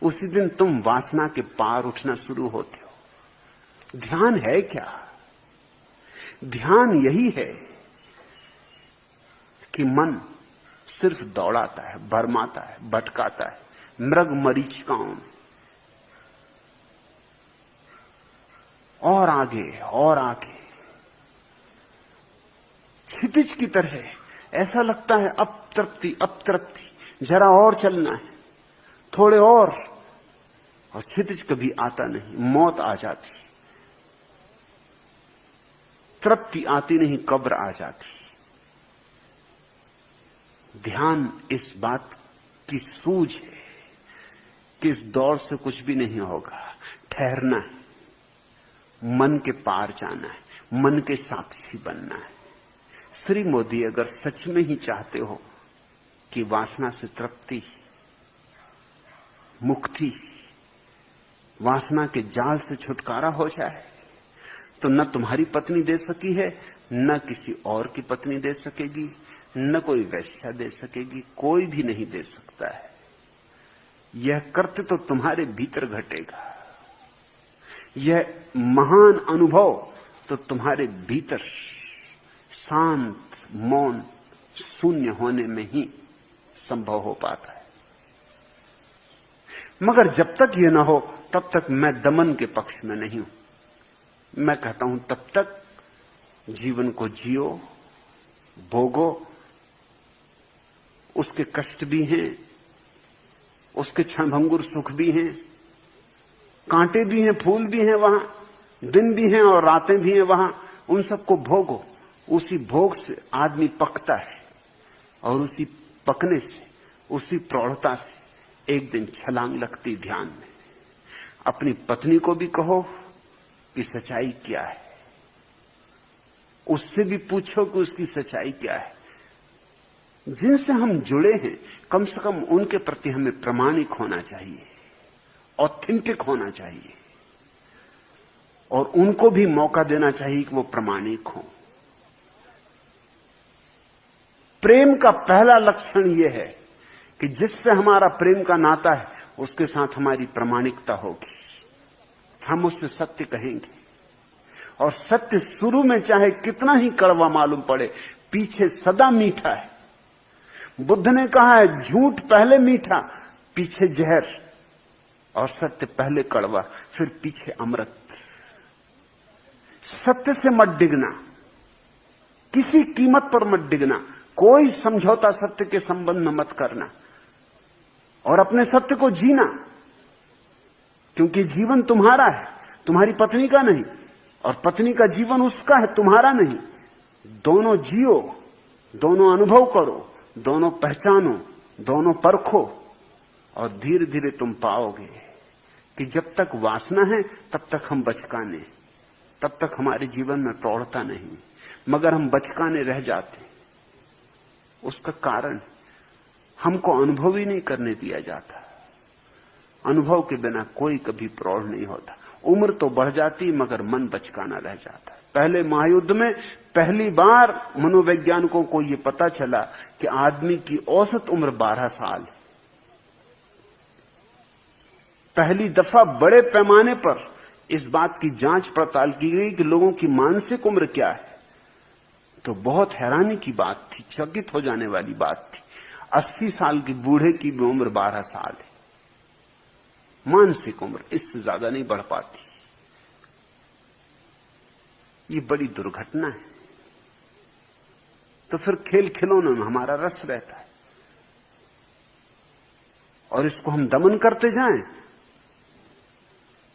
उसी दिन तुम वासना के पार उठना शुरू होते हो। ध्यान है क्या? ध्यान यही है कि मन सिर्फ दौड़ाता है, भरमाता है, भटकाता है मृग मरीचिकाओं में, और आगे और आगे, क्षितिज की तरह। ऐसा लगता है अब तृप्ति, अब तृप्ति, जरा और चलना है, थोड़े और क्षितिज कभी आता नहीं, मौत आ जाती, तृप्ति आती नहीं, कब्र आ जाती। ध्यान इस बात की सूझ है कि इस दौड़ से कुछ भी नहीं होगा, ठहरना है, मन के पार जाना है, मन के साक्षी बनना है। श्री मोदी अगर सच में ही चाहते हो कि वासना से तृप्ति, मुक्ति, वासना के जाल से छुटकारा हो जाए, तो न तुम्हारी पत्नी दे सकी है, न किसी और की पत्नी दे सकेगी, न कोई वैश्या दे सकेगी, कोई भी नहीं दे सकता है। यह कृत्य तो तुम्हारे भीतर घटेगा, यह महान अनुभव तो तुम्हारे भीतर शांत, मौन, शून्य होने में ही संभव हो पाता है। मगर जब तक यह ना हो तब तक मैं दमन के पक्ष में नहीं हूं। मैं कहता हूं तब तक जीवन को जियो, भोगो, उसके कष्ट भी हैं, उसके क्षणभंगुर सुख भी हैं, कांटे भी हैं, फूल भी हैं, वहां दिन भी हैं और रातें भी हैं वहां, उन सबको भोगो। उसी भोग से आदमी पकता है और उसी पकने से, उसी प्रौढ़ता से एक दिन छलांग लगती ध्यान में। अपनी पत्नी को भी कहो कि सच्चाई क्या है, उससे भी पूछो कि उसकी सच्चाई क्या है। जिनसे हम जुड़े हैं कम से कम उनके प्रति हमें प्रामाणिक होना चाहिए, ऑथेंटिक होना चाहिए, और उनको भी मौका देना चाहिए कि वो प्रामाणिक हों। प्रेम का पहला लक्षण यह है कि जिससे हमारा प्रेम का नाता है उसके साथ हमारी प्रामाणिकता होगी। हम उससे सत्य कहेंगे, और सत्य शुरू में चाहे कितना ही कड़वा मालूम पड़े, पीछे सदा मीठा है। बुद्ध ने कहा है झूठ पहले मीठा, पीछे जहर, और सत्य पहले कड़वा, फिर पीछे अमृत। सत्य से मत डिगना, किसी कीमत पर मत डिगना, कोई समझौता सत्य के संबंध में मत करना, और अपने सत्य को जीना, क्योंकि जीवन तुम्हारा है, तुम्हारी पत्नी का नहीं, और पत्नी का जीवन उसका है, तुम्हारा नहीं। दोनों जियो, दोनों अनुभव करो, दोनों पहचानो, दोनों परखो, और धीरे धीरे तुम पाओगे कि जब तक वासना है तब तक हम बचकाने, तब तक हमारे जीवन में प्रौढ़ता नहीं। मगर हम बचकाने रह जाते, उसका कारण हमको अनुभव ही नहीं करने दिया जाता। अनुभव के बिना कोई कभी प्रौढ़ नहीं होता। उम्र तो बढ़ जाती मगर मन बचकाना रह जाता है। पहले महायुद्ध में पहली बार मनोवैज्ञानिकों को यह पता चला कि आदमी की औसत उम्र 12 साल है। पहली दफा बड़े पैमाने पर इस बात की जांच पड़ताल की गई कि लोगों की मानसिक उम्र क्या है, तो बहुत हैरानी की बात थी, चकित हो जाने वाली बात थी। 80 साल की बूढ़े की भी उम्र 12 साल है। मानसिक उम्र इससे ज्यादा नहीं बढ़ पाती। ये बड़ी दुर्घटना है। तो फिर खेल खिलौनों में हमारा रस रहता है, और इसको हम दमन करते जाएं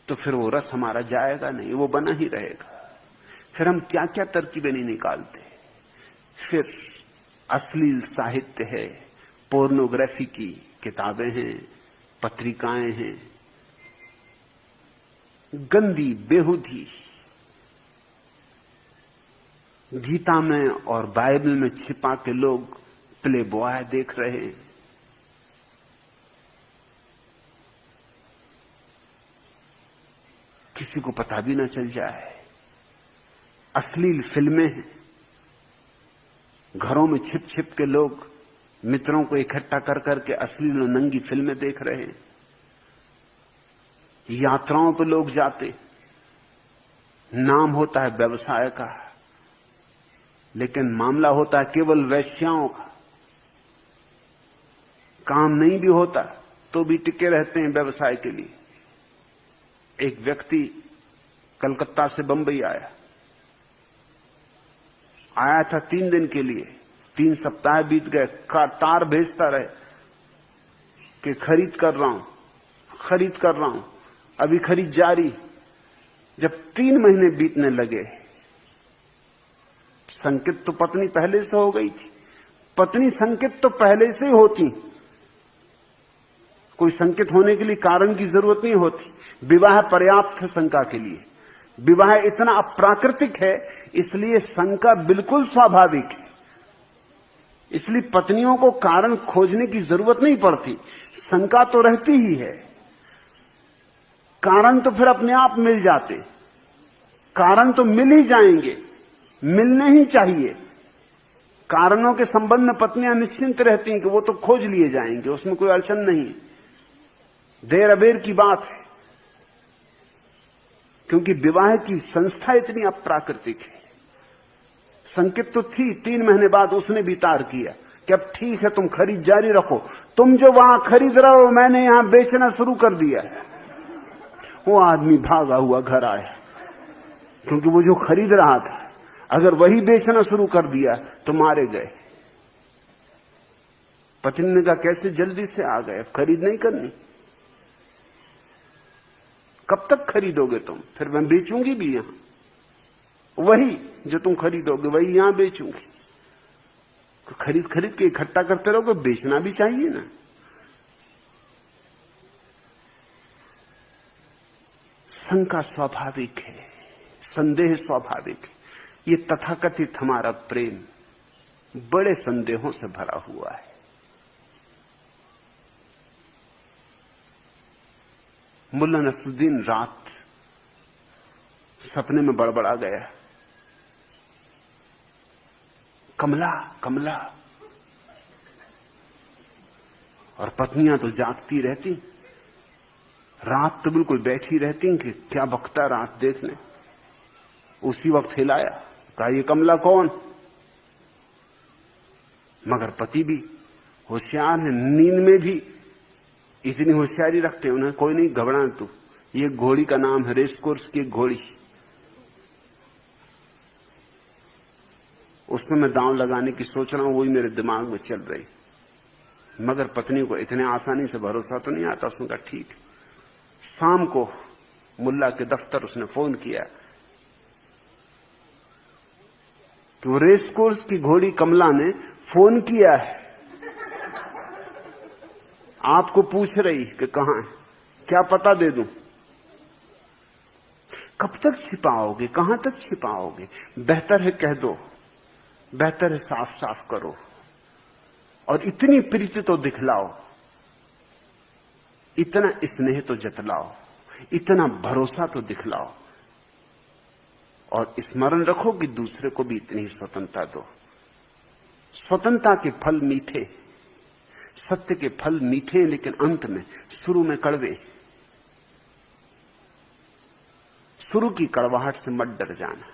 तो फिर वो रस हमारा जाएगा नहीं, वो बना ही रहेगा। फिर हम क्या क्या तरकीबें नहीं निकालते। फिर अश्लील साहित्य है, पोर्नोग्राफी की किताबें हैं, पत्रिकाएं हैं, गंदी बेहुदी, गीता में और बाइबल में छिपा के लोग प्ले बॉय देख रहे हैं। किसी को पता भी ना चल जाए। अश्लील फिल्में हैं, घरों में छिप छिप के लोग मित्रों को इकट्ठा कर करके अश्लील और नंगी फिल्में देख रहे हैं। यात्राओं पर लोग जाते, नाम होता है व्यवसाय का, लेकिन मामला होता है केवल वेश्याओं का। काम नहीं भी होता तो भी टिके रहते हैं व्यवसाय के लिए। एक व्यक्ति कलकत्ता से बंबई आया था 3 दिन के लिए। 3 सप्ताह बीत गए, तार भेजता रहे कि खरीद कर रहा हूं, अभी खरीद जारी। जब 3 महीने बीतने लगे, संकित तो पत्नी पहले से हो गई थी। पत्नी संकित तो पहले से ही होती, कोई संकित होने के लिए कारण की जरूरत नहीं होती। विवाह पर्याप्त है शंका के लिए। विवाह इतना अप्राकृतिक है, इसलिए शंका बिल्कुल स्वाभाविक है। इसलिए पत्नियों को कारण खोजने की जरूरत नहीं पड़ती, शंका तो रहती ही है। कारण तो फिर अपने आप मिल जाते, कारण तो मिल ही जाएंगे, मिलने ही चाहिए। कारणों के संबंध में पत्नियां निश्चिंत रहती हैं कि वो तो खोज लिए जाएंगे, उसमें कोई अड़चन नहीं है। देर अबेर की बात है, क्योंकि विवाह की संस्था इतनी अप्राकृतिक है। संकित तो थी, 3 महीने बाद उसने भी तार किया कि अब ठीक है, तुम खरीद जारी रखो। तुम जो वहां खरीद रहे हो, मैंने यहां बेचना शुरू कर दिया है। वो आदमी भागा हुआ घर आया, क्योंकि वो जो खरीद रहा था, अगर वही बेचना शुरू कर दिया तो मारे गए। पत्नी ने कहा, कैसे जल्दी से आ गए, खरीद नहीं करनी? कब तक खरीदोगे तुम? फिर मैं बेचूंगी भी यहां, वही जो तुम खरीदोगे वही यहां बेचूंगी। खरीद खरीद के इकट्ठा करते रहोगे, बेचना भी चाहिए ना। शंका स्वाभाविक है, संदेह स्वाभाविक है। ये तथाकथित हमारा प्रेम बड़े संदेहों से भरा हुआ है। मुल्ला नसरुद्दीन रात सपने में बड़बड़ा गया, कमला कमला, और पत्नियां तो जागती रहती, रात तो बिल्कुल बैठी रहती कि क्या बकता रात देखने। उसी वक्त हिलाया, कहा, ये कमला कौन? मगर पति भी होशियार है, नींद में भी इतनी होशियारी रखते हैं उन्हें, कोई नहीं घबरा तू, ये घोड़ी का नाम है, रेस कोर्स की घोड़ी, उसमें मैं दांव लगाने की सोच रहा हूं, वही मेरे दिमाग में चल रही। मगर पत्नी को इतने आसानी से भरोसा तो नहीं आता। उसने कहा ठीक है। शाम को मुल्ला के दफ्तर उसने फोन किया कि वो रेस कोर्स की घोड़ी कमला ने फोन किया है, आपको पूछ रही कि कहां है, क्या पता दे दूं? कब तक छिपाओगे, कहां तक छिपाओगे? बेहतर है कह दो, बेहतर है साफ साफ करो, और इतनी प्रीति तो दिखलाओ, इतना स्नेह तो जतलाओ, इतना भरोसा तो दिखलाओ, और स्मरण रखो कि दूसरे को भी इतनी स्वतंत्रता दो। स्वतंत्रता के फल मीठे, सत्य के फल मीठे, लेकिन अंत में, शुरू में कड़वे। शुरू की कड़वाहट से मत डर जाना,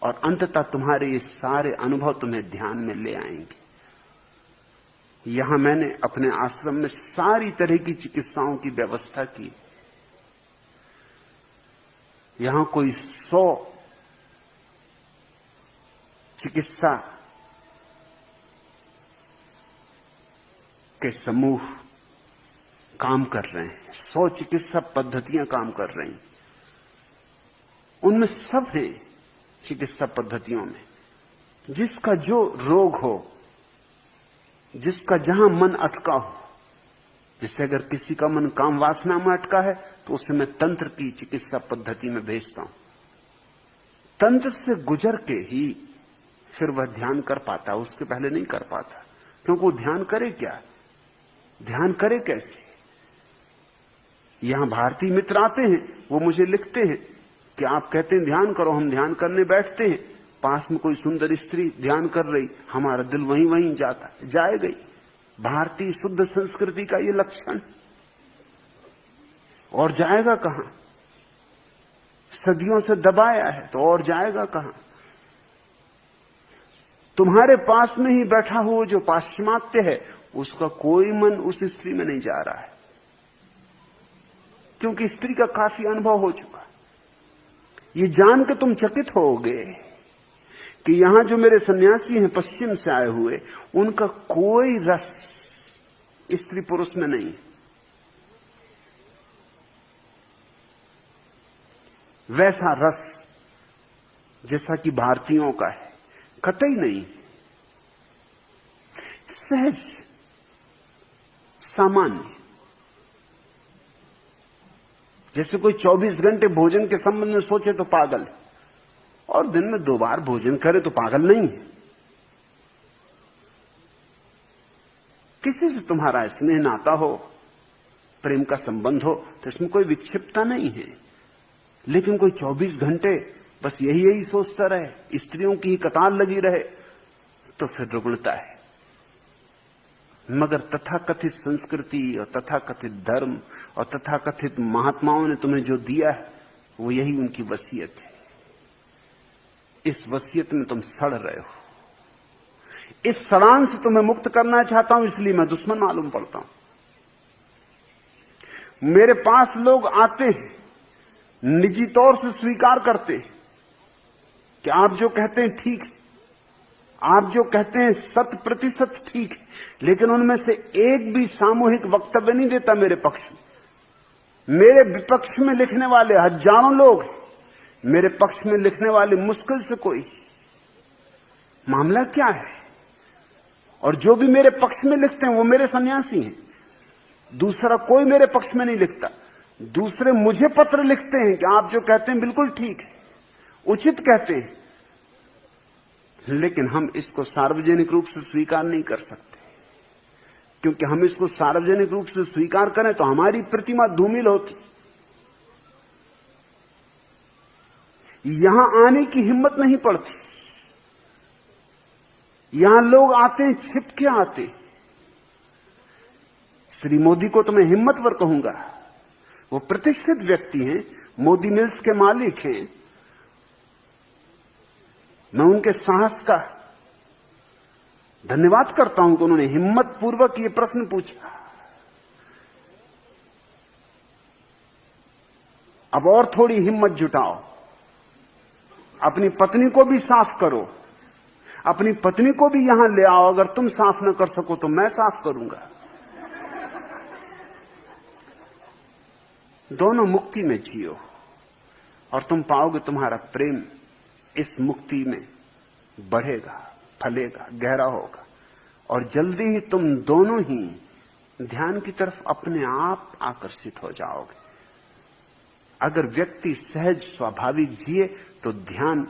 और अंततः तुम्हारे ये सारे अनुभव तुम्हें ध्यान में ले आएंगे। यहां मैंने अपने आश्रम में सारी तरह की चिकित्साओं की व्यवस्था की। यहां कोई 100 चिकित्सा के समूह काम कर रहे हैं, 100 चिकित्सा पद्धतियां काम कर रही हैं। उनमें सब है चिकित्सा पद्धतियों में, जिसका जो रोग हो, जिसका जहां मन अटका हो, जैसे अगर किसी का मन काम वासना में अटका है तो उसे मैं तंत्र की चिकित्सा पद्धति में भेजता हूं। तंत्र से गुजर के ही फिर वह ध्यान कर पाता, उसके पहले नहीं कर पाता, क्योंकि वो ध्यान करे क्या, ध्यान करे कैसे? यहां भारतीय मित्र आते हैं, वो मुझे लिखते हैं कि आप कहते हैं ध्यान करो, हम ध्यान करने बैठते हैं, पास में कोई सुंदर स्त्री ध्यान कर रही, हमारा दिल वहीं वहीं जाता, जाए गई। भारतीय शुद्ध संस्कृति का ये लक्षण। और जाएगा कहां? सदियों से दबाया है तो और जाएगा कहां? तुम्हारे पास में ही बैठा हुआ जो पाश्चिमात्य है, उसका कोई मन उस स्त्री में नहीं जा रहा है, क्योंकि स्त्री का काफी अनुभव हो चुका। ये जान के तुम चकित होगे कि यहां जो मेरे सन्यासी हैं पश्चिम से आए हुए, उनका कोई रस स्त्री पुरुष में नहीं। वैसा रस जैसा कि भारतीयों का है, कतई नहीं। सहज, सामान्य। जैसे कोई 24 घंटे भोजन के संबंध में सोचे तो पागल है, और दिन में 2 बार भोजन करे तो पागल नहीं है। किसी से तुम्हारा स्नेह नाता हो, प्रेम का संबंध हो, तो इसमें कोई विक्षिप्तता नहीं है। लेकिन कोई 24 घंटे बस यही सोचता रहे, स्त्रियों की ही कतार लगी रहे, तो फिर रुग्णता है। मगर तथाकथित संस्कृति और तथाकथित धर्म और तथाकथित महात्माओं ने तुम्हें जो दिया है, वो यही उनकी वसीयत है। इस वसीयत में तुम सड़ रहे हो। इस सड़ान से तुम्हें मुक्त करना चाहता हूं, इसलिए मैं दुश्मन मालूम पड़ता हूं। मेरे पास लोग आते हैं, निजी तौर से स्वीकार करते हैं कि आप जो कहते हैं ठीक है, आप जो कहते हैं 100% ठीक है, लेकिन उनमें से एक भी सामूहिक वक्तव्य नहीं देता मेरे पक्ष में। मेरे विपक्ष में लिखने वाले हजारों लोग हैं, मेरे पक्ष में लिखने वाले मुश्किल से कोई। मामला क्या है? और जो भी मेरे पक्ष में लिखते हैं वो मेरे सन्यासी हैं, दूसरा कोई मेरे पक्ष में नहीं लिखता। दूसरे मुझे पत्र लिखते हैं कि आप जो कहते हैं बिल्कुल ठीक है, उचित कहते हैं, लेकिन हम इसको सार्वजनिक रूप से स्वीकार नहीं कर सकते, क्योंकि हम इसको सार्वजनिक रूप से स्वीकार करें तो हमारी प्रतिमा धूमिल होती। यहां आने की हिम्मत नहीं पड़ती। यहां लोग आते हैं, छिप के आते। श्री मोदी को तो मैं हिम्मतवर कहूंगा, वो प्रतिष्ठित व्यक्ति हैं, मोदी मिल्स के मालिक हैं। मैं उनके साहस का धन्यवाद करता हूं कि उन्होंने हिम्मत पूर्वक ये प्रश्न पूछा। अब और थोड़ी हिम्मत जुटाओ, अपनी पत्नी को भी साफ करो, अपनी पत्नी को भी यहां ले आओ। अगर तुम साफ न कर सको तो मैं साफ करूंगा। दोनों मुक्ति में जियो और तुम पाओगे तुम्हारा प्रेम इस मुक्ति में बढ़ेगा, फलेगा, गहरा होगा, और जल्दी ही तुम दोनों ही ध्यान की तरफ अपने आप आकर्षित हो जाओगे। अगर व्यक्ति सहज स्वाभाविक जिए तो ध्यान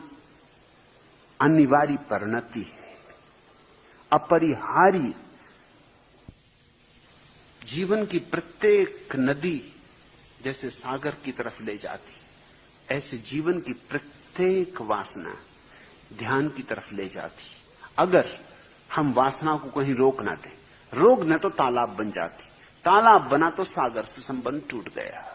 अनिवार्य परिणति है, अपरिहार्य। जीवन की प्रत्येक नदी जैसे सागर की तरफ ले जाती, ऐसे जीवन की प्रत्येक वासना ध्यान की तरफ ले जाती। अगर हम वासना को कहीं रोक ना दें, रोक न तो तालाब बन जाती, तालाब बना तो सागर से संबंध टूट गया।